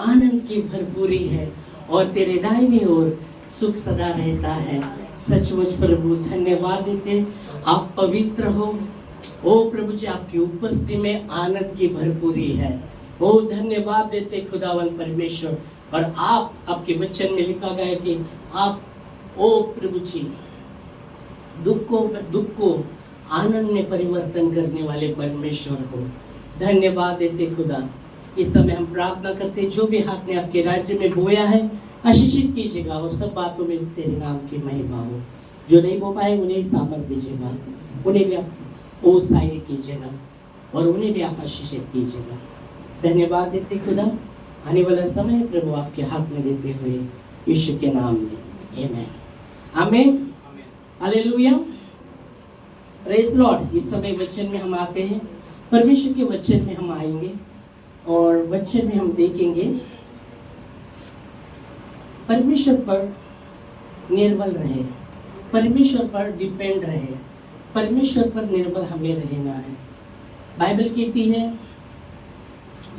आनंद की भरपूरी है और तेरे दाहिनी ओर सुख सदा रहता है। सचमुच प्रभु धन्यवाद देते, आप पवित्र हो। ओ प्रभु जी, आपकी उपस्थिति में आनंद की भरपूरी है। ओ धन्यवाद देते खुदावन परमेश्वर। और आप, आपके वचन में लिखा गया है कि आप ओ प्रभु जी दुख को आनंद में परिवर्तन करने वाले परमेश्वर हो। धन्यवाद देते खुदा। इस समय हम प्रार्थना करते, जो भी हाथ ने आपके राज्य में बोया है आशीषित कीजिएगा और सब बातों में तेरे नाम की महिमा हो। जो नहीं बो पाए उन्हें सामर्थ दीजिएगा, उन्हें भी आप उत्साहित कीजिएगा और उन्हें भी आप आशीषित कीजिएगा। धन्यवाद देते खुदा। आने वाला समय प्रभु आपके हाथ में देते हुए यीशु के नाम में आमीन। आमीन, हालेलुया, प्रेज लॉर्ड। इस समय वचन में हम आते हैं, परमेश्वर के वचन में हम आएंगे और वचन में हम देखेंगे परमेश्वर पर निर्भर रहे, परमेश्वर पर डिपेंड रहे, परमेश्वर पर निर्भर हमें रहना है। बाइबल कहती है,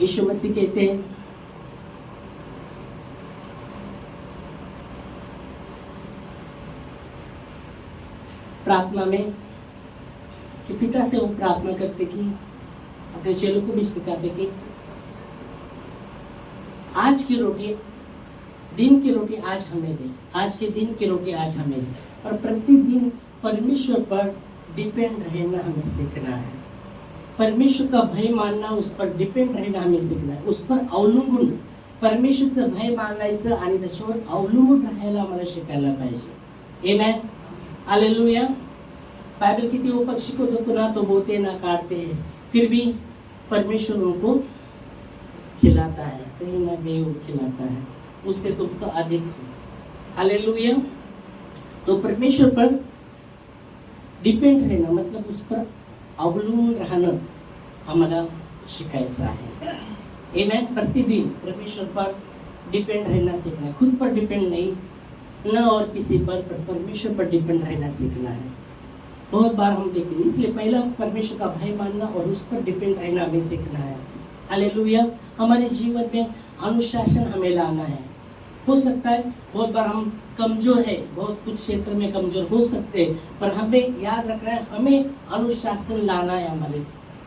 यीशु मसीह कहते हैं, प्रार्थना में कि पिता से वो प्रार्थना करते कि अपने चेलों को भी सिखाते कि आज की रोटी, दिन की रोटी आज हमें दे, आज के दिन की रोटी आज हमें दे। और प्रतिदिन परमेश्वर पर डिपेंड रहना हमें सीखना है। परमेश्वर का भय मानना, उस पर डिपेंड रहना हमें सीखना है, उस पर अवलंबून, परमेश्वरचं भय मानायचं आणि त्याच्यावर अवलंबून राहायला आम्हाला शिकायला पाहिजे। आमेन, हालेलुया। बाइबल किती उपक शिकवतो, ना तो बोते ना काटते हैं, फिर भी परमेश्वर उनको खिलाता है, कहीं ना कहीं वो खिलाता है, उससे तुमको अधिक हो। हालेलुया। तो परमेश्वर पर डिपेंड रहना मतलब उस पर अवलंबून रहना हमारा शिकायचं आहे। आमेन। प्रतिदिन परमेश्वर पर डिपेंड रहना सीखना है, खुद पर डिपेंड नहीं, न और किसी पर परमेश्वर पर डिपेंड रहना सीखना है। बहुत बार हम देखते हैं, इसलिए पहला परमेश्वर का भय मानना और उस पर डिपेंड रहना हमें सीखना है। हालेलुया। हमारे जीवन में अनुशासन हमें लाना है। हो सकता है बहुत बार हम कमजोर है, बहुत कुछ क्षेत्र में कमजोर हो सकते हैं, पर हमें याद रखना है, हमें अनुशासन लाना है हमारे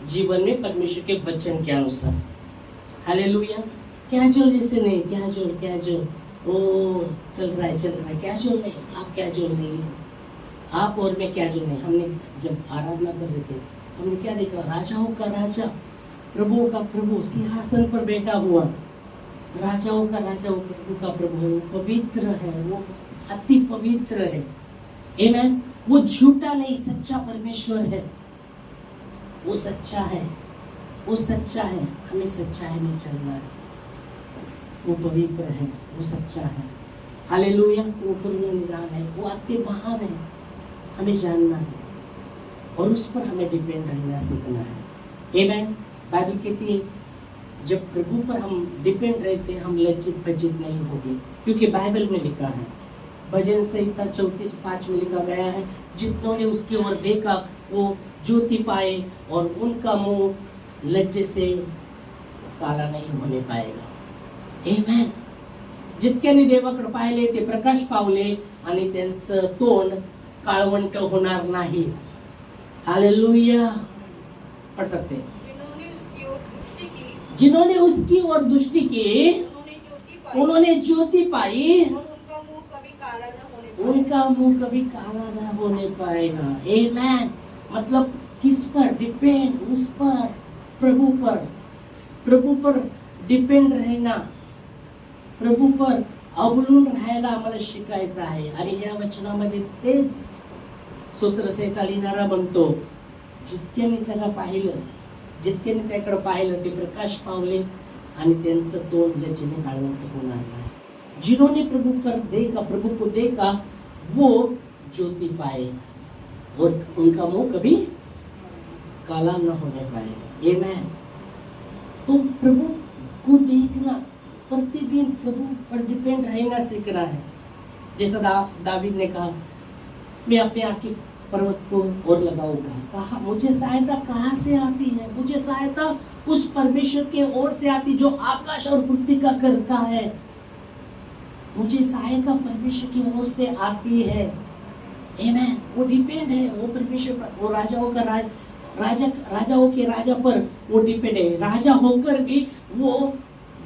जीवन में परमेश्वर के वचन के अनुसार। हालेलुया। कैजुअल जैसे नहीं, कैजुअल ओ चल रहा है, कैजुअल नहीं, आप कैजुअल नहीं, आप और मैं कैजुअल नहीं। हमने जब आराधना कर रहे थे, हमने क्या देखा, राजाओं का राजा, प्रभुओं का प्रभु सिंहासन पर बैठा हुआ, राजाओं का राजा, प्रभु का प्रभु, वो पवित्र है, वो अति पवित्र है। आमेन। वो झूठा नहीं, सच्चा परमेश्वर है, वो सच्चा है, वो सच्चा है, हमें सच्चाई में चलना है। वो पवित्र है, वो सच्चा है। हालेलुया। वो निदान है, वो अति महान है, हमें जानना है और उस पर हमें डिपेंड रहना सीखना है। आमेन। बाइबल कहती है, जब प्रभु पर हम डिपेंड रहते हैं, हम लज्जित पज्जित नहीं होंगे, क्योंकि बाइबल में लिखा है, भजन संहिता 34:5 में लिखा गया है, जितनों ने उसकी ओर देखा वो ज्योति पाए और उनका मुंह लज्जे से काला नहीं होने पाएगा। आमेन। जितक्यांनी देवाकडे पाहिले ते प्रकाश पावले आणि त्यांचं तोंड काळवंट होणार नाही। हालेलुया। पढ़ सकते हैं। जिन्होंने उसकी ओर दृष्टि की, उन्होंने ज्योति पाई, उनका मुंह कभी काला ना होने पाएगा। आमेन। मतलब किस पर डिपेंड, उस पर, प्रभु पर डिपेंड रहना, प्रभु पर अवलंबून राहायला आम्हाला शिकायचं आहे। आणि या वचनामध्ये तेच सूत्रसेता लिहिणारा म्हणतो, जितक्याने त्याला पाहिलं, जितक्याने त्याकडे पाहिलं ते प्रकाश पावले आणि त्यांचं तोंड लज्जेने काळवंट होणार नाही। जिन्होंने प्रभु पर देखा, प्रभु को देखा, वो ज्योति पाए और उनका मुंह कभी काला न होने पाएगा। आमेन। तो प्रभु को देखना, प्रतिदिन प्रभु पर डिपेंड रहना सीखना है। जैसा दावीद ने कहा, मैं अपने आँखी पर्वत को और लगाऊंगा, कहा मुझे सहायता कहाँ से आती है, मुझे सहायता उस परमेश्वर के ओर से आती जो आकाश और पृथ्वी का करता है। मुझे सहायता परमेश्वर की ओर से आती है। आमेन। वो डिपेंड है वो परमेश्वर पर, वो राजाओं का राजाओं के राजा पर वो डिपेंड है। राजा होकर भी वो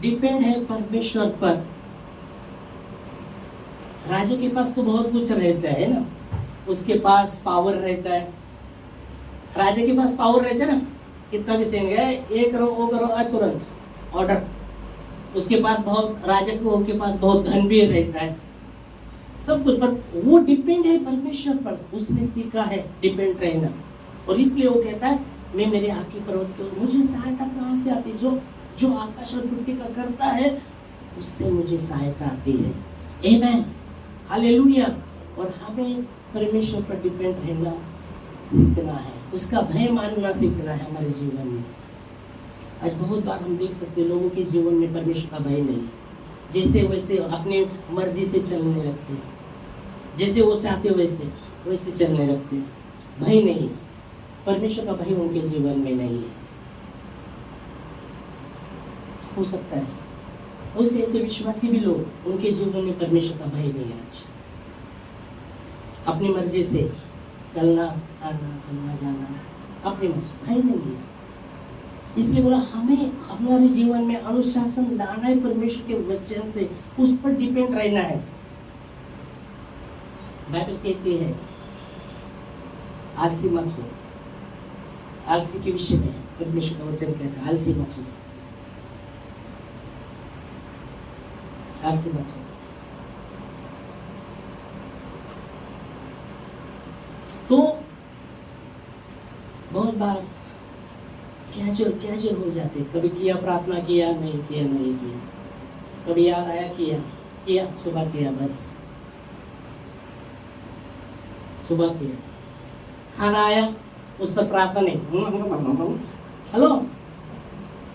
डिपेंड है परमेश्वर पर। राजा के पास तो बहुत कुछ रहता है ना, उसके पास पावर रहता है। राजा के पास पावर रहता है ना, कितना भी सेन गए, ये करो वो करो, तुरंत ऑर्डर। उसके पास बहुत, राजा के पास बहुत धन भी रहता है, सब कुछ, पर वो डिपेंड है परमेश्वर पर। उसने सीखा है डिपेंड रहना, और इसलिए वो कहता है मैं मेरे आके पर्वत के, मुझे सहायता कहाँ से आती? जो आकाश और पृथ्वी का करता है उससे मुझे सहायता आती है। आमेन, हालेलुया। और हमें परमेश्वर पर डिपेंड रहना सीखना है, उसका भय मानना सीखना है हमारे जीवन में। आज बहुत बार हम देख सकते हैं लोगों के जीवन में परमेश्वर का भय नहीं, जैसे वैसे अपनी मर्जी से चलने लगते हैं, जैसे वो चाहते वैसे चलने लगते हैं। भय नहीं, परमेश्वर का भय उनके जीवन में नहीं है। हो सकता है उस ऐसे विश्वासी भी लोग, उनके जीवन में परमेश्वर का भय नहीं है। आज अपनी मर्जी से चलना जाना, अपनी मर्जी, भय नहीं है। इसलिए बोला हमें हमारे जीवन में अनुशासन लाना है परमेश्वर के वचन से, उस पर डिपेंड रहना है। बाइबल कहती है आलसी मत हो। आलसी के विषय में परमेश्वर का वचन कहता है आलसी मत हो, आलसी मत हो। तो बहुत बार कैजुअल हो जाते, कभी किया प्रार्थना किया नहीं किया, कभी याद आया किया सुबह किया, बस सुबह किया, खाना आया उस पर प्रार्थना नहीं, हेलो,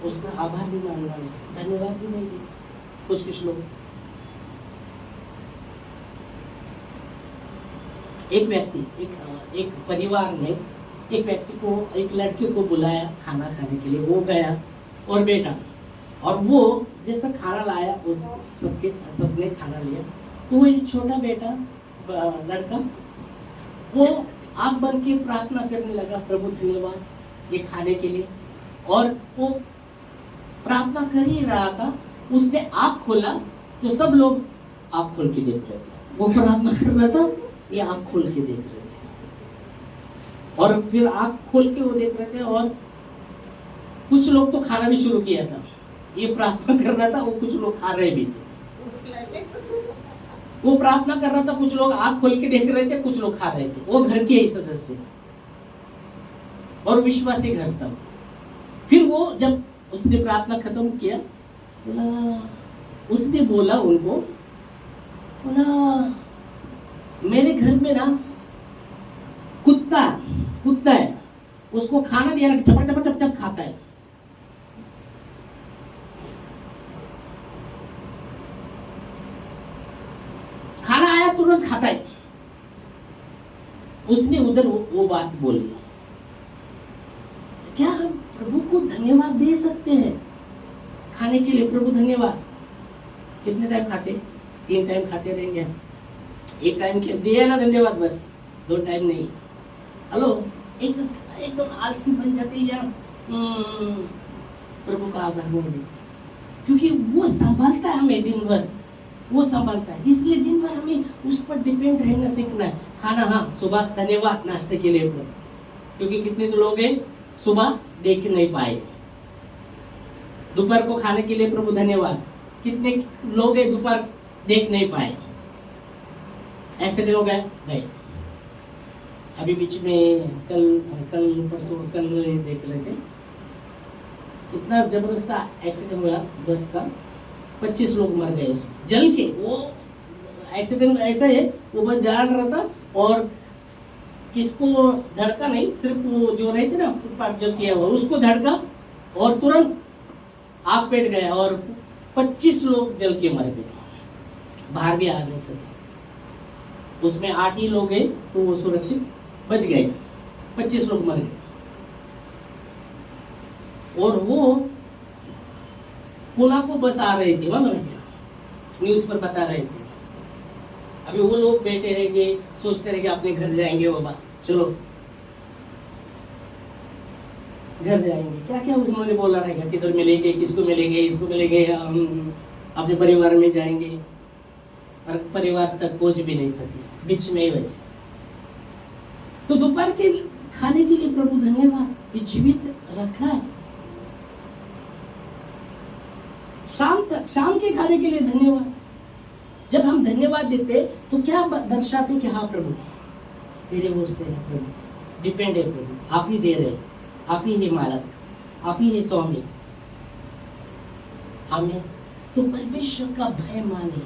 उसका आभार भी मानना नहीं, धन्यवाद भी नहीं दिया। कुछ लोग, एक व्यक्ति एक परिवार में एक व्यक्ति को, एक लड़के को बुलाया खाना खाने के लिए, वो गया और बेटा, और वो जैसा खाना लाया उस सबने खाना लिया, तो वो एक छोटा बेटा लड़का वो आंख बंद के प्रार्थना करने लगा, प्रभु धन्यवाद ये खाने के लिए। और वो प्रार्थना कर ही रहा था, उसने आंख खोला तो सब लोग आंख खोल के देख रहे थे। वो प्रार्थना कर रहा था, ये आंख खोल के देख रहे थे, और फिर आंख खोल के वो देख रहे थे। और कुछ लोग तो खाना भी शुरू किया था, ये प्रार्थना कर रहा था, वो कुछ लोग खा रहे भी थे। वो प्रार्थना कर रहा था, कुछ लोग आंख खोल के देख रहे थे, कुछ लोग खा रहे थे। वो घर के ही सदस्य और विश्वासी घर था। फिर वो जब उसने प्रार्थना खत्म किया, उसने बोला उनको, बोला मेरे घर में ना कुत्ता है, उसको खाना दिया ना चप खाता है। खाना आया तुरंत खाता है। उसने उधर वो बात बोली। क्या हम प्रभु को धन्यवाद दे सकते हैं खाने के लिए? प्रभु धन्यवाद। कितने टाइम खाते? 3 टाइम खाते रहेंगे। 1 टाइम दिया ना धन्यवाद, बस 2 टाइम नहीं। हेलो, एकदम आलसी बन जाते या प्रभु का आभार नहीं देते, क्योंकि वो संभालता है हमें दिन भर, वो संभालता है। इसलिए दिन भर हमें उस पर डिपेंड रहना सीखना है। खाना, हाँ, सुबह धन्यवाद नाश्ते के लिए, क्योंकि कितने तो लोग हैं सुबह देख नहीं पाए। दोपहर को खाने के लिए प्रभु धन्यवाद, कितने लोग हैं दोपहर देख नहीं पाए, एक्सीडेंट हो गए। अभी बीच में कल परसों देख रहे थे, इतना जबरदस्त एक्सीडेंट हुआ बस का, 25 लोग मर गए जल के। वो एक्सीडेंट ऐसा है, वो बस जान रहा था और किसको धड़का नहीं, सिर्फ वो जो रहे थे ना फुटपाथ जो किया हुआ उसको धड़का और तुरंत आग पेट गया और 25 लोग जल के मर गए, बाहर भी आ नहीं सके। उसमें 8 ही लोग हैं तो वो सुरक्षित बच गए, 25 लोग मर गए। और वो पुणे को बस आ रही थी, मालूम है क्या, न्यूज पर बता रहे थे। अभी वो लोग बैठे रहेंगे, सोचते रहेंगे अपने घर जाएंगे, बाबा चलो घर जाएंगे, क्या क्या उन्होंने बोला रहेगा, किधर मिलेंगे, किसको मिलेंगे, इसको मिलेंगे, हम अपने परिवार में जाएंगे, और परिवार तक पहुंच भी नहीं सके, बीच में ही वैसे। तो दोपहर के खाने के लिए प्रभु धन्यवाद कि जीवित रखा है। शाम के खाने के लिए धन्यवाद। जब हम धन्यवाद देते तो क्या दर्शाते कि हाँ प्रभु तेरे ओर से है, प्रभु डिपेंड है, प्रभु आप ही दे रहे, आप ही है मालक, आप ही है स्वामी। हमें तो परमेश्वर का भय माने,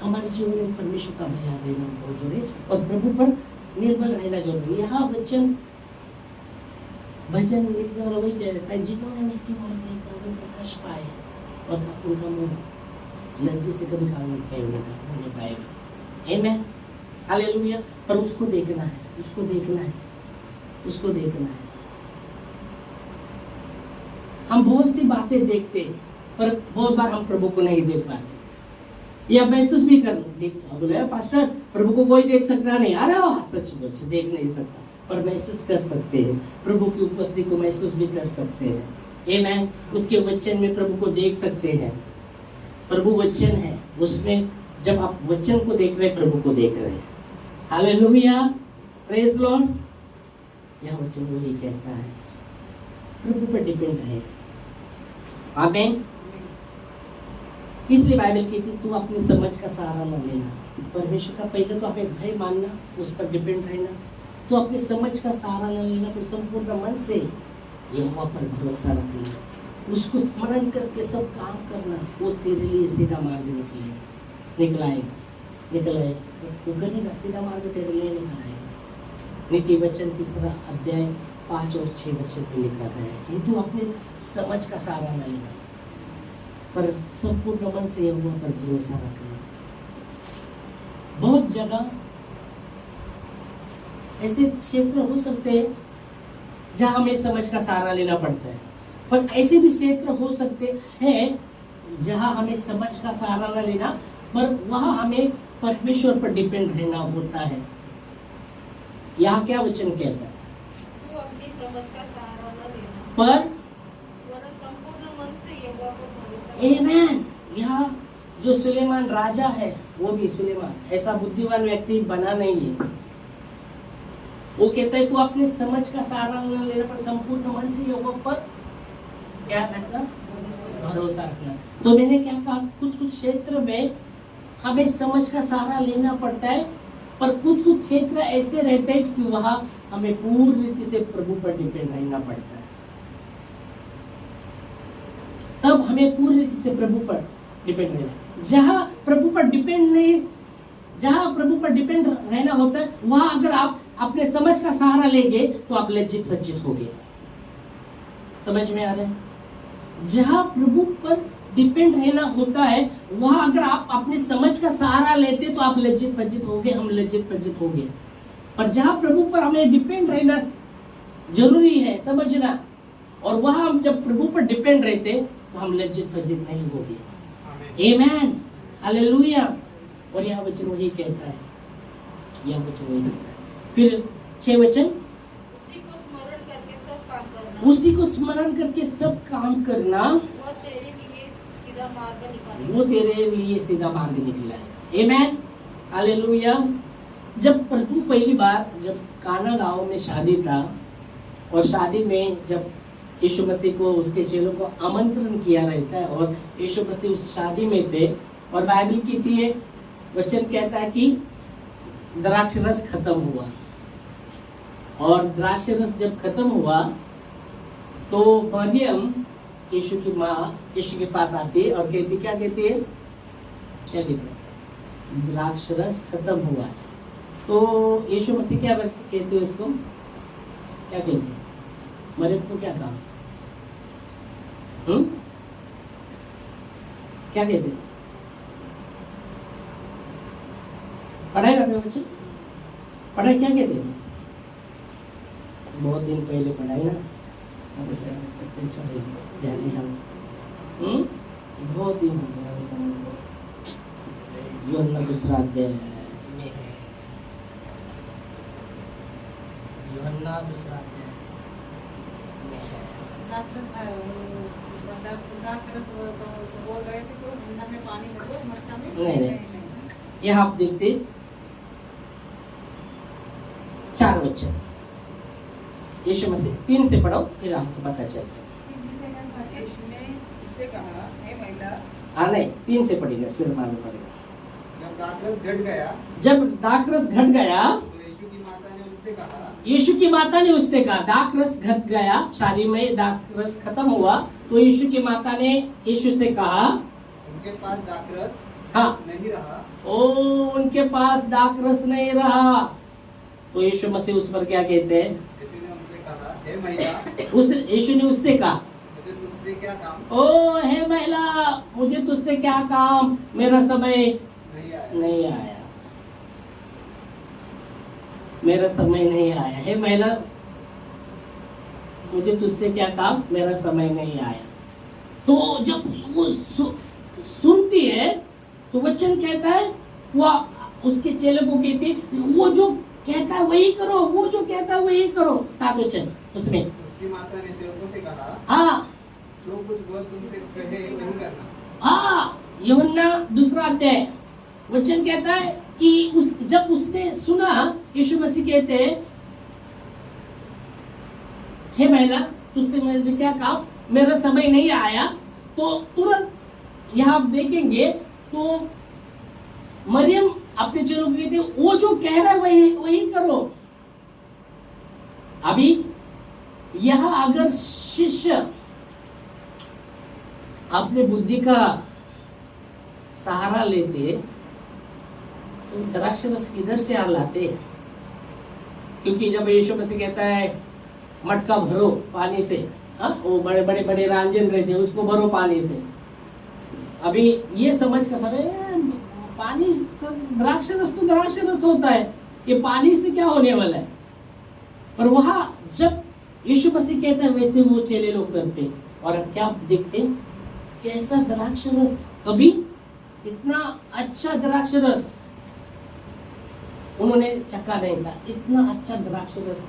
हमारे जीवन में परमेश्वर का भय रहना बहुत जरूरी और प्रभु पर निर्भर रहना जरूरी। यहाँ भजन वही कह रहता है, जिन्होंने उसकी ओर देखा वो प्रकाश पाए और उनका मुंह लज्जे से कभी काम नहीं पाएगा। आमीन, हालेलुया। पर उसको देखना है, उसको देखना है, उसको देखना है। हम बहुत सी बातें देखते पर बहुत बार हम प्रभु को नहीं देख पाते या महसूस भी कर बोले पास्टर प्रभु को कोई देख सकता नहीं, अरे सच मुझे देख नहीं सकता, पर महसूस कर सकते हैं, प्रभु की उपस्थिति को महसूस भी कर सकते हैं। आमीन, उसके वचन में प्रभु को देख सकते हैं। प्रभु वचन है, उसमें जब आप वचन को देख रहे हैं प्रभु को देख रहे हैं। Hallelujah, praise Lord. यह वचन वही कहता है, प्रभु पर डिपेंड है। आमीन। इसलिए बाइबल कहती तू अपनी समझ का सहारा न लेना, परमेश्वर का पहले तो हमें भय मानना, उस पर डिपेंड रहना। तो अपनी समझ का सहारा न लेना, पर संपूर्ण मन से यहोवा पर भरोसा रखना, उसको स्मरण करके सब काम करना, वो तेरे लिए सीधा मार्ग निकलाएगा, वो करेगा, सीधा मार्ग तेरे लिए निकलाएगा। नीति वचन 3 अध्याय 5 और 6 वचन में लिखा गया है कि तू अपने समझ का सहारा न लेना, पर संपूर्ण मन से यहोवा पर भरोसा रखना। बहुत जगह ऐसे क्षेत्र हो सकते हैं जहाँ हमें समझ का सहारा लेना पड़ता है, पर ऐसे भी क्षेत्र हो सकते हैं जहाँ हमें समझ का सहारा न लेना, पर वहाँ हमें परमेश्वर पर डिपेंड रहना होता है। यहाँ क्या वचन कहता है, तो अपनी समझ का सहारा न लेना, पर संपूर्ण मन से यहोवा पर भरोसा। आमीन। यहाँ जो सुलेमान राजा है, वो भी सुलेमान ऐसा बुद्धिमान व्यक्ति बना नहीं है। वो कहता है तू अपने समझ का सहारा न लेना, पर संपूर्ण मन से यहोवा पर क्या रखना, भरोसा रखना। तो मैंने क्या कहा, कुछ क्षेत्र में हमें समझ का सहारा लेना पड़ता है, पर कुछ क्षेत्र ऐसे रहते हैं कि वहां हमें पूर्ण रीति से प्रभु पर डिपेंड रहना पड़ता है। तब हमें पूर्ण रीति से प्रभु पर डिपेंड रहना। जहां प्रभु पर डिपेंड रहना होता है, वहां अगर आप अपने समझ का सहारा लेंगे तो आप लज्जित वज्जित होगे। समझ में आ रहा है? जहां प्रभु पर डिपेंड रहना होता है, वहां अगर आप अपने समझ का सहारा लेते तो आप लज्जित वज्जित होगे, हम लज्जित वज्जित होगे। पर जहां प्रभु पर हमें डिपेंड रहना जरूरी है, समझना, और वहां हम जब प्रभु पर डिपेंड रहते तो हम लज्जित वज्जित नहीं होगे। आमीन, हालेलुया। और यह वचन वही कहता है, यह वचन वही कहता है। फिर 6 वचन, उसी को स्मरण करके सब काम करना, वो तेरे लिए सीधा मार्ग निकला है। आमीन, हालेलुया। जब प्रभु पहली बार जब काना गांव में शादी था, और शादी में जब यीशु मसीह को उसके चेलों को आमंत्रण किया रहता है, और यीशु मसीह उस शादी में थे, और बाइबल कहती है, वचन कहता है कि द्राक्ष रस खत्म हुआ, और द्राक्ष रस जब खत्म हुआ तो मरियम यीशु की माँ यीशु के पास आती है और कहती, क्या कहती है, द्राक्ष रस खत्म हुआ। तो यीशु मसीह क्या कहते हैं उसको, क्या कहते हैं, मरियम को क्या कहा, क्या कहते हैं, पढ़ाई रखे बच्चे, पढ़ाई क्या कहते हैं, बहुत दिन पहले पढ़ाई ना, बहुत दिन हो गया यूहन्ना दूसरा अध्याय में है, यूहन्ना दूसरा अध्याय में है। बोल रहे थे तो हन्ना में पानी भरो मटका में नहीं। यहाँ आप देखते 4 वचन, यीशु मसीह 3 से पढ़ो फिर आपको पता चलता है। यीशु ने उससे कहा, हे महिला, नहीं 3 से पढ़ेगा फिर मालूम पड़ेगा। जब दाखरस घट गया जब दाखरस घट गया तो यीशु की माता ने उससे कहा, यीशु की माता ने उससे कहा, दाखरस घट गया, शादी में दाखरस खत्म हुआ तो यीशु की माता ने यीशु से कहा, उनके पास दाखरस हाँ नहीं रहा। ओ उनके पास दाखरस नहीं रहा। तो यीशु मसीह उस पर क्या कहते हैं? यीशु ने उनसे कहा, हे महिला, यीशु ने उससे कहा, मुझे तुझसे क्या काम? ओ हे महिला, मुझे तुझसे क्या काम, मेरा समय नहीं आया, मेरा समय नहीं आया। हे महिला, मुझे तुझसे क्या काम, मेरा समय नहीं आया। तो जब वो सुनती है तो वचन कहता है, वो उसके चेले को कहती है, वो जो कहता है वही करो, वो जो कहता है वही करो। 7 वचन उसमें उसकी माता ने सेवकों से कहा, हाँ जो कुछ वह तुमसे कहे वही करना। हाँ, यूहन्ना दूसरा अध्याय वचन कहता है कि जब उसने सुना, यीशु मसीह कहते हैं, हे महिला, तुझसे मुझे क्या काम, मेरा समय नहीं आया। तो तुरंत यहाँ आप देखेंगे तो मरियम अपने चेलों को कहती है, वो जो कह रहा है वही करो। अभी यह अगर शिष्य अपने बुद्धि का सहारा लेते तो द्राक्ष रस किधर से आ लाते? क्योंकि जब यीशु मसीह कहता है मटका भरो पानी से, हाँ वो बड़े बड़े बड़े रंजन रहते हैं, उसको भरो पानी से। अभी ये समझ का समय पानी द्राक्ष रस तो द्राक्ष रस होता है, ये पानी से क्या होने वाला है? पर वहां जब यीशु मसीह कहता है वैसे वो चेले लोग करते, और अब क्या देखते, कैसा द्राक्ष रस, कभी इतना अच्छा द्राक्ष रस उन्होंने चखा नहीं था, इतना अच्छा द्राक्ष रस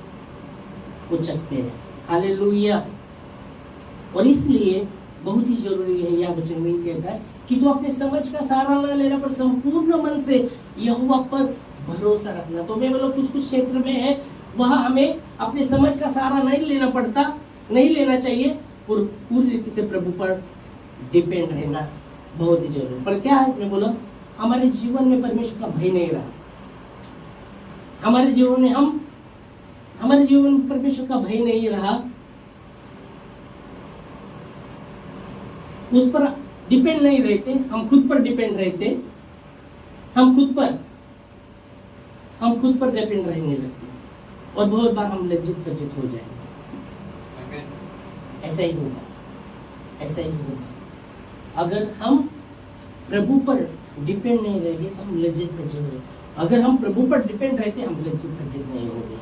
वो चखते हैं। हालेलुया। और इसलिए बहुत ही जरूरी है, यह वचन में कहता है कि तू अपने समझ का सहारा न लेना, पर संपूर्ण मन से यहोवा पर भरोसा रखना। तो मैं बोलो कुछ क्षेत्र में है वहां हमें अपने समझ का सहारा नहीं लेना पड़ता, नहीं लेना चाहिए, पूरी रीति से प्रभु पर डिपेंड रहना बहुत ही जरूरी। पर क्या है, मैं बोला हमारे जीवन में परमेश्वर का भय नहीं रहा, हमारे जीवन में परमेश्वर का भय नहीं रहा, उस पर डिपेंड नहीं रहते, हम खुद पर डिपेंड रहते, हम खुद पर डिपेंड रहने लगते, और बहुत बार हम लज्जित पज्जित हो जाएंगे। ऐसा ही होगा अगर हम प्रभु पर डिपेंड नहीं रहेंगे तो हम लज्जित पज्जित होंगे। अगर हम प्रभु पर डिपेंड रहते हम लज्जित पज्जित नहीं होंगे।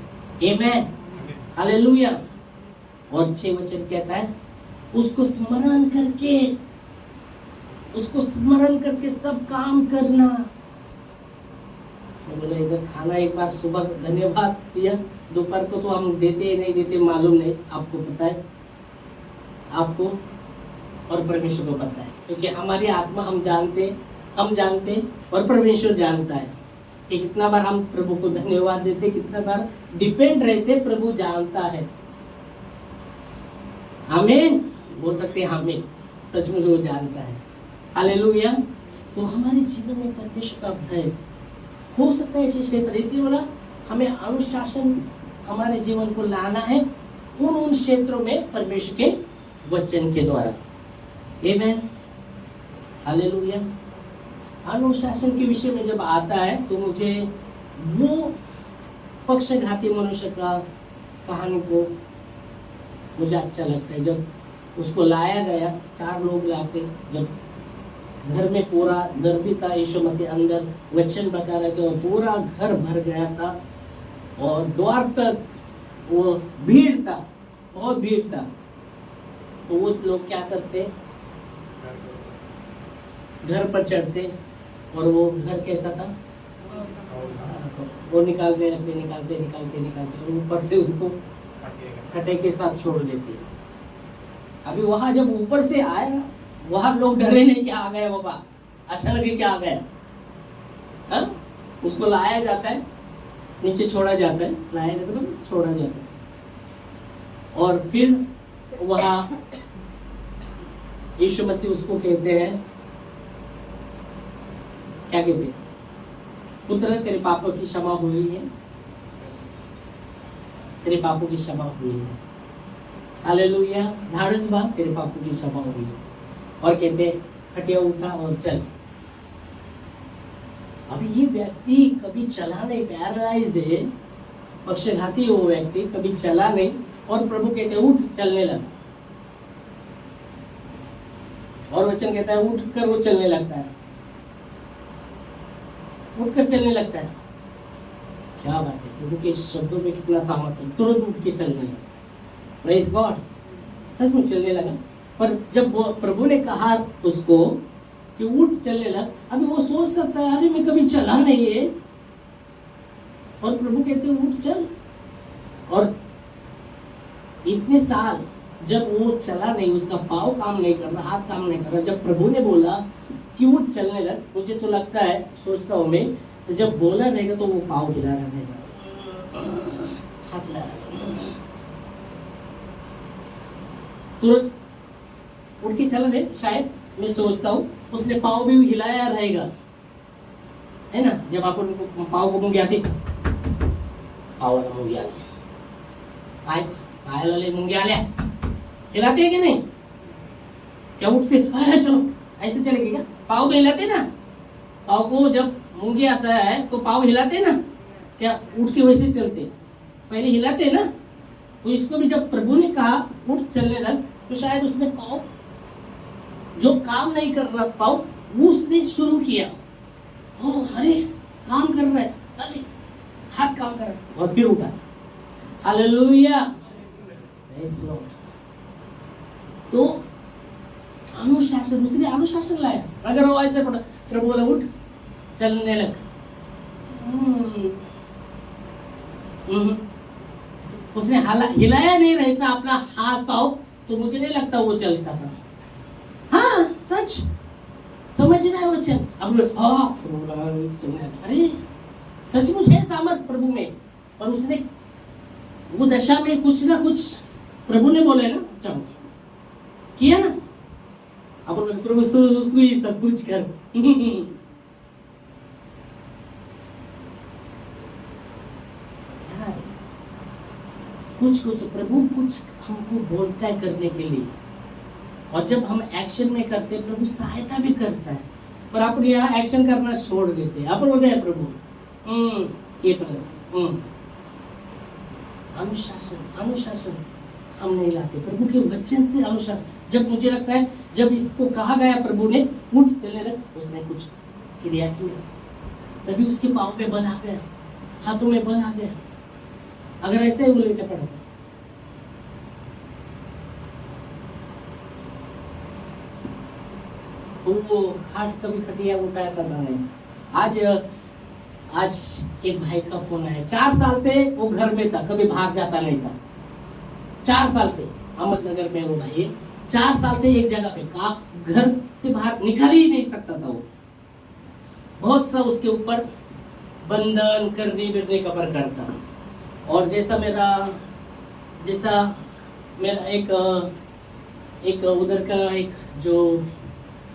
आमेन, हालेलुया। और 6 वचन कहता है, उसको स्मरण करके सब काम करना। बोले इधर खाना एक बार सुबह धन्यवाद दिया, दोपहर को तो हम देते नहीं देते मालूम नहीं, आपको पता है, आपको और परमेश्वर को पता है, क्योंकि हमारी आत्मा हम जानते और परमेश्वर जानता है कि कितना बार हम प्रभु को धन्यवाद देते, कितना बार डिपेंड रहते, प्रभु जानता है। आमीन बोल सकते हैं, आमीन, सचमुच वो जानता है। हालेलुया। तो हमारे जीवन में परमेश्वर का भय हो सकता है ऐसे क्षेत्र, इसलिए बोला हमें अनुशासन हमारे जीवन को लाना है उन क्षेत्रों में परमेश्वर के वचन के द्वारा। आमीन, हालेलुया। अनुशासन के विषय में जब आता है तो मुझे वो पक्षघाती मनुष्य का कहानी को मुझे अच्छा लगता है। जब उसको लाया गया, 4 लोग लाके, जब घर में पूरा दर्दी था, यीशु मसीह अंदर वचन बता रहे थे और पूरा घर भर गया था और द्वार तक वो भीड़ था, बहुत भीड़ था। तो वो लोग क्या करते, घर पर चढ़ते और वो घर कैसा था, वो निकालते और ऊपर से उसको खटे के साथ छोड़ देते। अभी वहां जब ऊपर से आए ना, वहां लोग डरे नहीं क्या आ गया बाबा, अच्छा लगे क्या आ गया, हाँ? उसको लाया जाता है, नीचे छोड़ा जाता है, लाया जाता है छोड़ा जाता है, और फिर वहां यीशु मसीह उसको कहते हैं, क्या कहते हैं, पुत्र तेरे पापों की क्षमा हुई है, तेरे पापों की क्षमा हुई है, हालेलुया, धाड़स बात, तेरे पापों की क्षमा हुई है, और कहते हटिया उठा और चल। अभी ये व्यक्ति कभी चला नहीं, पैरालाइज है, पक्षघाती वो व्यक्ति कभी चला नहीं, और प्रभु कहते उठ चलने लगा, और वचन कहता है उठ कर वो चलने लगता है, उठकर चलने लगता है। क्या बात है, प्रभु के शब्दों में कितना सामर्थ्य, तुरंत उठ के चलने लगा, प्रेज गॉड, सच में चलने लगा। पर जब वो प्रभु ने कहा उसको कि उठ चलने लग, अभी वो सोच सकता है अरे मैं कभी चला नहीं है, और प्रभु कहते हैं उठ चल। और इतने साल जब वो चला नहीं, उसका पाँव काम नहीं कर रहा, हाथ काम नहीं कर रहा, जब प्रभु ने बोला कि उठ चलने लग, मुझे तो लगता है, सोचता हूँ मैं, तो जब बोला रहेगा तो वो पाँव हिला रहा रहेगा, हाथ हिला रहा, तुरंत उठ के चला नहीं, शायद मैं सोचता हूँ उसने पाँव भी हिलाया रहेगा, है ना, जब आप उनको पाँव को मुंगी आती, पाँव वाला मुंगी आ गया, पायल वाले मुंगी आ गया, हिलाते हैं कि नहीं, क्या उठते चलो ऐसे चलेगी क्या, पाँव को हिलाते ना, पाँव को जब मुंगी आता है तो पाँव हिलाते ना, क्या उठ के वैसे चलते, पहले हिलाते ना। तो इसको भी जब प्रभु ने कहा उठ चलने लग, तो शायद उसने पाँव जो काम नहीं कर रहा, पाँव वो उसने शुरू किया, ओ अरे काम कर रहा है, अरे हाथ काम कर रहा है, और फिर उठा, हालेलुया, प्रेज लॉर्ड। तो अनुशासन, उसने अनुशासन लाया, अगर वो ऐसे पड़ा, प्रभु बोला उठ चलने लग, उसने हिलाया नहीं रहता अपना हाथ पाँव, तो मुझे नहीं लगता वो चलता था। हाँ सच समझना है वचन, अब अरे सचमुच है सामर्थ प्रभु में, और उसने वो दशा में कुछ ना कुछ प्रभु ने बोले ना, चलो किया ना, अपन प्रभु तू ही सब कुछ कर। कुछ प्रभु कुछ हमको बोलता है करने के लिए, और जब हम एक्शन में करते हैं प्रभु सहायता भी करता है, पर अपन यहाँ एक्शन करना छोड़ देते हैं, अपन बोलते हैं प्रभु ये अनुशासन हम नहीं लाते प्रभु के वचन से। अनुशासन जब मुझे लगता है जब इसको कहा गया प्रभु ने उठ चलने लग, उसने कुछ क्रिया किया, तभी उसके पाँव पे बल आ गया, हाथों में बल आ गया, अगर ऐसे ही वो लेके पड़ा तो वो खाट कभी खटिया उठाया करता नहीं। आज एक भाई का फोन आया, 4 साल से वो घर में था, कभी बाहर जाता नहीं था, 4 साल से अहमदनगर में वो भाई 4 साल से एक जगह पे, आप घर से बाहर निकल ही नहीं सकता था वो, बहुत सा उसके ऊपर बंधन करने बिरने का प्रकार था। और जैसा मेरा एक उधर का एक जो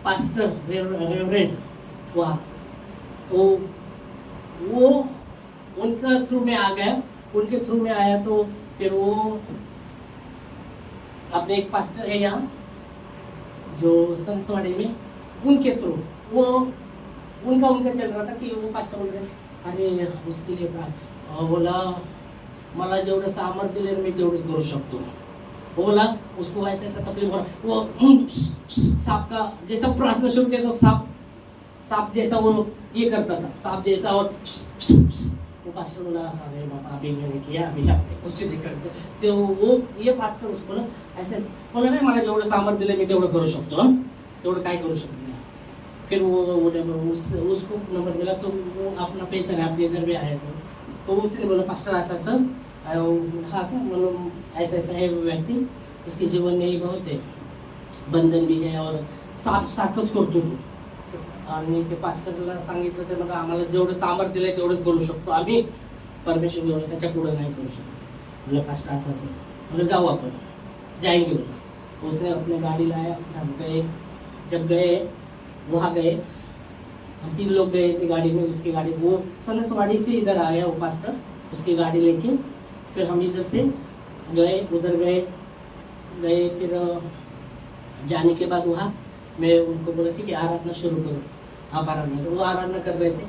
पास्टर रेवरेंड हुआ, तो वो उनका थ्रू में आ गया, उनके थ्रू में आया, तो फिर वो अपने एक पास्टर है यहाँ जो संसवाड़ी में, उनके थ्रू वो उनका चल रहा था कि वो पास्टर बोल रहे अरे उसके लिए बोला मला जेवढं सामर्थ्य दिले मी तेवढंच करू शकतो, बोला उसको ऐसा तकलीफ हो रहा, वो सांप का जैसा प्रार्थना शुरू किया तो सांप जैसा वो ये करता था, सांप जैसा, और वो पास्टर बोला अरे बाबा अभी मैंने किया अभी आपने कुछ नहीं करते तो वो ये पास्टर उसको बोला ऐसे बोला नाही मला जेवढं सामर्थ्य दिलं मी तेवढं करू शकतो हं तेवढं काय करू शकत नाही फिर वो उसको नंबर मिला तो वो अपना पहचान है अपने इधर भी आया तो उसने बोला पास्टर ऐसा सर हाँ का मतलब ऐसा ऐसा है वो व्यक्ति उसके जीवन में ही बहुत है बंधन भी है और सारखंच करतो तो आणि ते पास्टरला सांगितलं तर मग आम्हाला जेवढं सामर्थ्य दिलंय तेवढंच करू शकतो आम्ही परमेश्वर जेवढं त्याच्या पुढे नाही करू शकतो बोले पास्टर असं असं बोले जाओ अपन जाएंगे बोले तो उसने अपने गाड़ी लाया हम गए जब गए वहाँ गए हम 3 लोग गए थे गाड़ी में उसकी गाड़ी वो सनसवाड़ी से इधर आया वो पास्टर उसकी गाड़ी लेके फिर हम इधर से गए उधर गए फिर जाने के बाद वहाँ मैं उनको बोला ठीक है आराधना शुरू करो आप आराधना करो वो आराधना कर रहे थे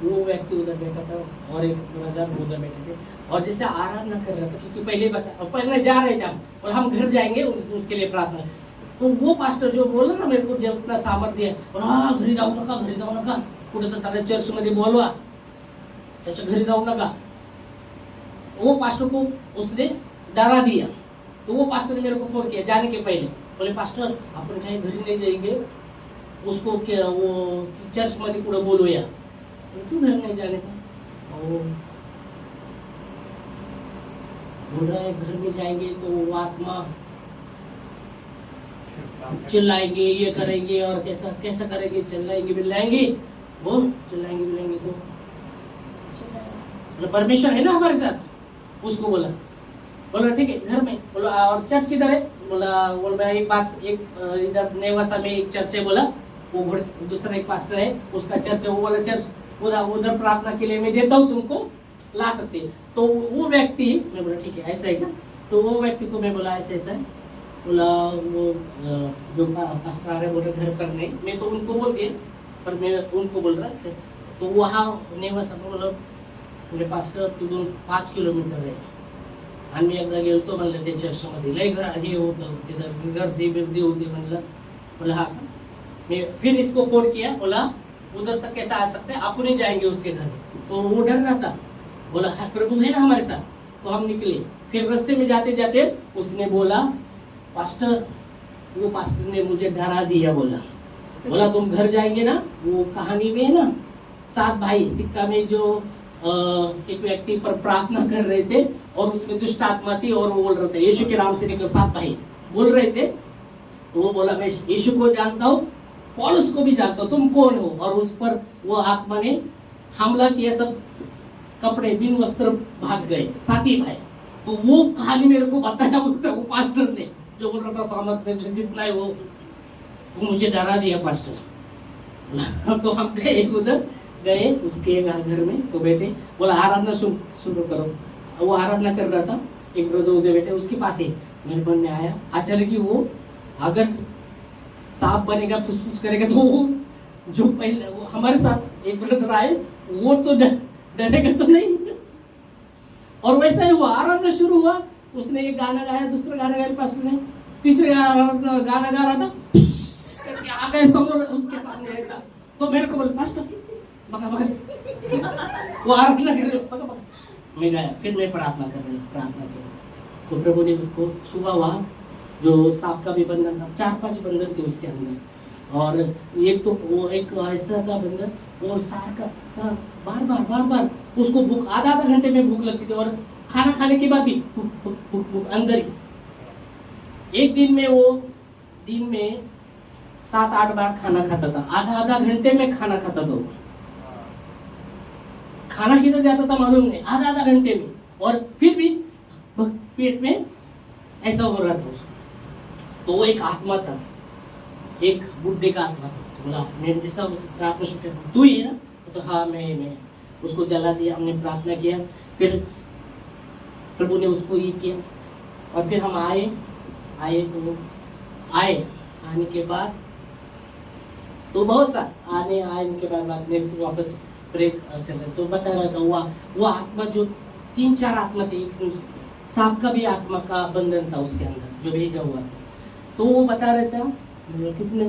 वो व्यक्ति उधर बैठा था और एक ब्रदर उधर बैठे थे और जैसे आराधना कर रहा था क्योंकि पहले जा रहे थे हम और हम घर जाएंगे उसके लिए प्रार्थना तो वो पास्टर जो बोला ना मेरे को जब इतना सामर्थ्य है और हाँ घरी जाऊ नका कुठे तर त्याला चर्च मध्ये बोलवा त्याच्या घरी जाऊ नका वो पास्टर को उसने डरा दिया तो वो पास्टर ने मेरे को फोन किया जाने के पहले बोले पास्टर अपन कहीं घरी नहीं जाएंगे उसको क्या वो चर्च मध्ये पुढे बोलूया क्यों घर नहीं जाने का बोल रहा है घर में जाएंगे तो वो आत्मा चिल्लाएंगे ये करेंगे और कैसा करेंगे चिल्लाएंगे बिल्लाएंगे वो चिल्लाएंगे बिल्लाएंगे तो परमेश्वर है ना हमारे साथ उसको बोला ठीक है घर में बोला और चर्च किधर है बोला मैं एक इधर नेवासा में एक चर्च है बोला वो दूसरा एक पास्टर है उसका चर्च है वो बोला चर्च उधर प्रार्थना के लिए मैं देता हूँ तुमको ला सकते हैं तो वो व्यक्ति मैं बोला ठीक है ऐसा है क्या तो वो व्यक्ति को मैं बोला ऐसा है बोला वो जो पास्टर आ रहे बोले घर पर नहीं मैं तो उनको बोल दिया पर मैं उनको बोल रहा था तो वहाँ नेवासा बोला बोले पास्टर तिथून 5 किलोमीटर आहे आम्ही एकदा गेलतो म्हणलं ते चर्चमध्ये लय हे होतं तिथं गर्दी होती म्हणलं बोला हाँ मैं फिर इसको फोन किया बोला उधर तक कैसा आ सकते हैं अपन ही जाएंगे उसके घर तो वो डर रहा था बोला हाँ प्रभु है ना हमारे साथ तो हम निकले फिर रास्ते में जाते जाते उसने बोला पास्टर वो पास्टर ने मुझे डरा दिया बोला तुम घर जाएंगे ना वो कहानी में है ना 7 भाई सिक्का में जो एक व्यक्ति पर प्रार्थना कर रहे थे और उसमें दुष्ट आत्मा थी और वो बोल रहे थे यीशु के नाम से लेकर 7 भाई बोल रहे थे तो वो बोला मैं यीशु को जानता हूँ पौलुस को भी जानता हूँ तुम कौन हो और उस पर वो आत्मा ने हमला किया सब कपड़े बिन वस्त्र भाग गए 7 भाई तो वो कहानी मेरे को बताया वो पास्टर ने जो बोल रहा था सामर्थ्य जितना है वो मुझे डरा दिया पास्टर तो हम गए उसके घर में तो बेटे बोला आराधना शुरू करो वो आराधना कर रहा था एक ब्रदर उधर बैठे उसके पास ही मेरे मन में आया अचानक ही वो अगर सांप बनेगा फुसफुस करेगा तो वो जो पहले वो हमारे साथ एक ब्रदर आए वो तो डरेगा तो नहीं और वैसा ही हुआ आराधना शुरू हुआ उसने एक गाना गाया दूसरा गाना गाया पास में तीसरे गाना गा रहा था करके आ गए समोर उसके सामने ऐसा तो मेरे को बोले पास्टर बगा वो आराधना कर रहे मैं गया फिर मैं प्रार्थना की तो प्रभु ने उसको सुबह हुआ जो सांप का भी बंधन था 4-5 बंधन थे उसके अंदर और एक तो वो एक ऐसा का बंधन और बार बार उसको भूख आधा घंटे में भूख लगती थी और खाना खाने के बाद भी भूख अंदर ही एक दिन में वो दिन में 7-8 बार खाना खाता था आधा घंटे में खाना खाता था खाना किधर जाता था मालूम नहीं आधा घंटे में और फिर भी पेट में ऐसा हो रहा था तो वो एक आत्मा था एक बुढ़े का आत्मा था बोला मैं जैसा प्रार्थना तू ही है ना तो हाँ मैं उसको जला दिया हमने प्रार्थना किया फिर प्रभु ने उसको ये किया और फिर हम आए आने के बाद तो बहुत सा आने के बाद में वापस ब्रेक चल रहा तो बता रहा था वो आत्मा जो 3-4 आत्मा थी सांप का भी आत्मा का बंधन था उसके अंदर जो भेजा हुआ था तो वो बता रहा था कितने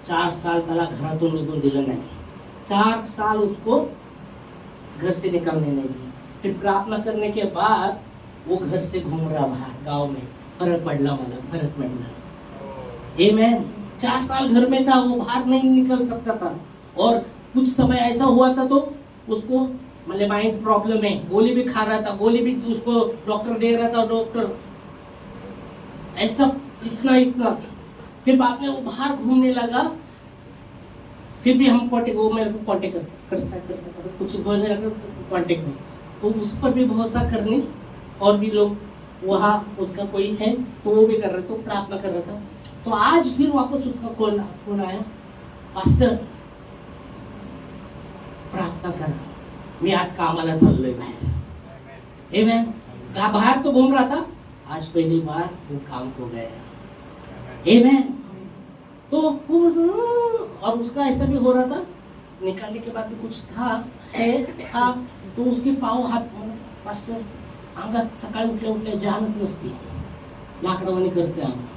4 साल त्याला घरातून निघून दिलं नाही 4 साल उसको घर से निकलने नहीं दिया। फिर प्रार्थना करने के बाद वो घर से घूम रहा बाहर गांव में, फर्क पड़ना वाला, फर्क पड़ना। आमेन। 4 साल घर में था, वो बाहर नहीं निकल सकता था। और कुछ समय ऐसा हुआ था तो उसको मतलब माइंड प्रॉब्लम है, गोली भी खा रहा था, गोली भी उसको डॉक्टर दे रहा था, डॉक्टर ऐसा इतना। फिर बाद में वो बाहर घूमने लगा। फिर भी हम वो मेरे को कांटेक्ट करता कुछ बोलने लगा कांटेक्ट में, तो उस पर भी भरोसा करनी। और भी लोग वहाँ उसका कोई है तो वो भी कर रहे, तो प्रार्थना कर रहा था। तो आज फिर वापस उसका कॉल आया, पास्टर प्रार्थना करा, मी आज कामाला चाललोय बाहेर। आमेन। बाहर तो घूम रहा था, आज पहली बार वो काम को गया। आमेन। तो और उसका ऐसा भी हो रहा था, निकालने के बाद भी कुछ था तो उसके पाव हात पास्टर अंगात सकाळी उठल्या जानच नसती, लाकडावानी करते हम।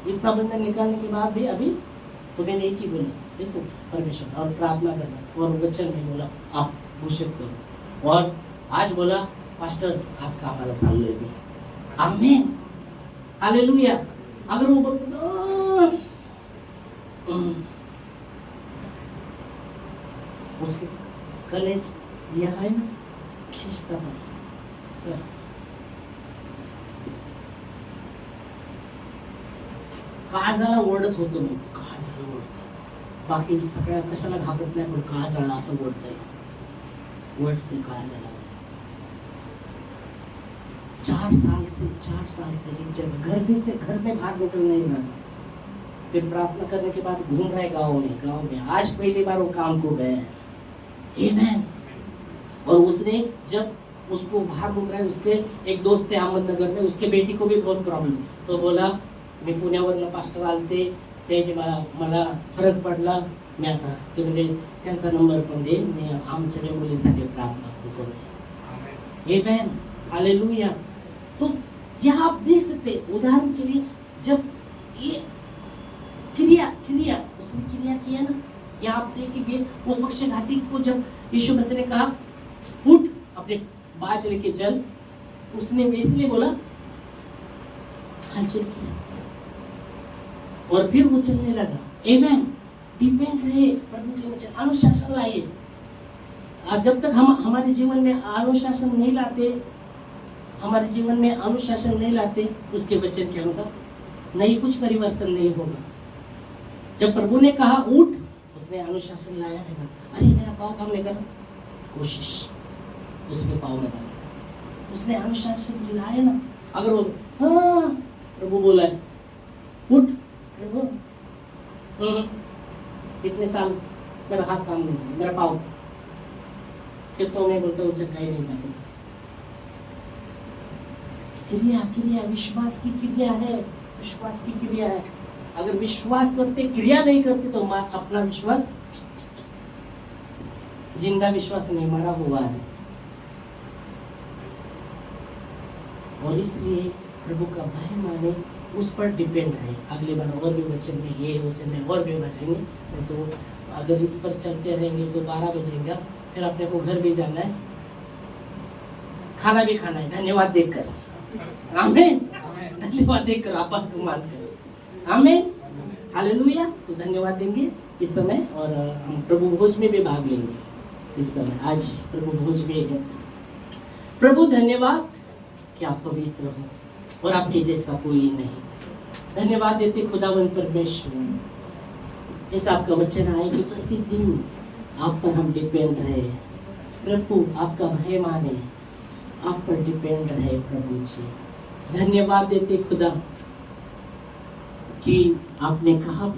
इतना बंदा निकालने के बाद भी अभी तो मैंने एक ही बोला, देखो परमेश्वर और प्रार्थना करना, और वचन में बोला आप घोषित करो। और आज बोला पास्टर आज कामाला चाललोय मी। आमेन। हालेलुया। अगर वो बोलते उसके कलेज यह है ना खिंचता था। काळजाला ओरडत होतो मी, काळजाला ओरडत। बाकी सगळ्या कशाला घाबरत नाही, पण काळजाला असं ओरडतंय, ओरडते काळजाला। 4 साल से घर में बाहर निकल नहीं रहा। फिर प्रार्थना करने के बाद घूम रहा है गाँव में। आज पहली बार वो काम को गया है। आमेन। और उसने जब उसको बाहर घूम रहा है, उसके एक दोस्त थे अहमदनगर में, उसके बेटी को भी बहुत प्रॉब्लेम, तो बोला मी पुण्यावरनं पास्टर आलते, ते मला फरक पडला, मी आता ते म्हणजे त्यांचा नंबर पण दे, मी आमच्या मुलीसाठी प्रार्थना करू। आमेन। हालेलुया। तो यहाँ आप देख सकते उदाहरण के लिए, जब ये क्रिया उसने क्रिया किया ना, यहाँ आप देखेंगे वो पक्षघाती को जब यीशु मसीह ने कहा उठ अपने बाज लेके चल, उसने इसलिए बोला हलचल किया और फिर वो चलने लगा। आमेन। डिपेंड रहे प्रभु के वचन, अनुशासन लाइए। जब तक हम हमारे जीवन में अनुशासन नहीं लाते, उसके वचन के अनुसार नहीं, कुछ परिवर्तन नहीं होगा। जब प्रभु ने कहा उठ, उसने अनुशासन लाया है। अरे मेरा पाँव काम नहीं कर, कोशिश उसके पाँव में डाला, उसने अनुशासन लाया ना। अगर वो हाँ प्रभु बोला है उठ, प्रभु इतने साल मेरा हाथ काम नहीं, मेरा पाँव, फिर तो मैं बोलता हूँ जगह ही नहीं पाते। क्रिया विश्वास की क्रिया है, विश्वास की क्रिया है। अगर विश्वास करते क्रिया नहीं करते तो अपना विश्वास जिंदा विश्वास नहीं, मरा हुआ है। और इसलिए प्रभु का भय माने, उस पर डिपेंड है। अगली बार और भी वचन में, ये वचन में और भी बढ़ेंगे। तो अगर इस पर चलते रहेंगे तो 12 बजेगा, फिर अपने को घर भी जाना है, खाना भी खाना है। धन्यवाद देकर, आमेन। धन्यवाद देकर आप को मानकर, आमेन। हालेलुया। तो धन्यवाद देंगे इस समय, और हम प्रभु भोज में भी भाग लेंगे इस समय। आज प्रभु भोज में है। प्रभु धन्यवाद कि आप पवित्र हो और आपके जैसा कोई नहीं। धन्यवाद देते खुदावन परमेश्वर, जिस आपका वचन आए कि प्रतिदिन आप पर हम डिपेंड रहे। प्रभु आपका भय माने, आप पर डिपेंड रहे प्रभु जी। धन्यवाद देते खुदा कि आपने कहा